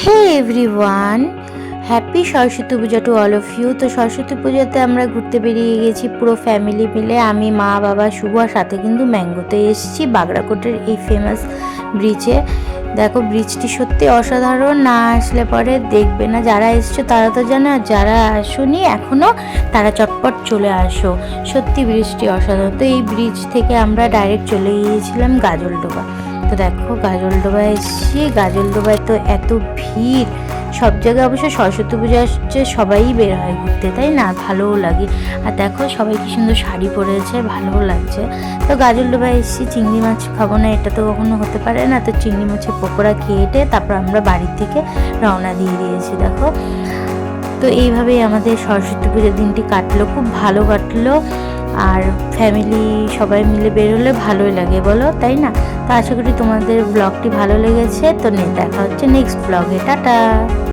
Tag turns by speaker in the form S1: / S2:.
S1: Hey everyone, happy Saraswati Puja to all of you. তো সরস্বতী পুজোতে আমরা ঘুরতে বেরিয়ে গেছি পুরো ফ্যামিলি মিলে, আমি, মা, বাবা, শুভ, আর সাথে কিন্তু ম্যাঙ্গোতে এসেছি বাগড়াকোটের এই ফেমাস ব্রিজে। দেখো ব্রিজটি সত্যি অসাধারণ, না আসলে পরে দেখবে না। যারা এসছো তারা তো জানো, আর যারা আসোনি এখনও তারা চটপট চলে আসো। সত্যি ব্রিজটি অসাধারণ। তো এই ব্রিজ থেকে আমরা ডাইরেক্ট চলে গিয়েছিলাম গাজলডোবা। তো দেখো গাজলডোবায় এসেছি। গাজলডোবায় তো এত ভিড়, সব জায়গায় অবশ্য সরস্বতী পূজা আসছে সবাই বের হয় ঘুরতে, তাই না? ভালোও লাগে। আর দেখো সবাই কি সুন্দর শাড়ি পরেছে, ভালোও লাগছে। তো গাজলডোবায় এসেছি, চিংড়ি মাছ খাবো না এটা তো কখনো হতে পারে না। তো চিংড়ি মাছের পকোড়া খেয়ে তারপর আমরা বাড়ির থেকে রওনা দিয়ে দিয়েছি। দেখো তো এইভাবেই আমাদের সরস্বতী পুজোর দিনটি কাটলো, খুব ভালো কাটলো। আর ফ্যামিলি সবাই মিলে বেরোলে ভালোই লাগে, বলো, তাই না? তো আশা করি তোমাদের ব্লগটি ভালো লেগেছে। তো দেখা হচ্ছে নেক্সট ব্লগে। টাটা।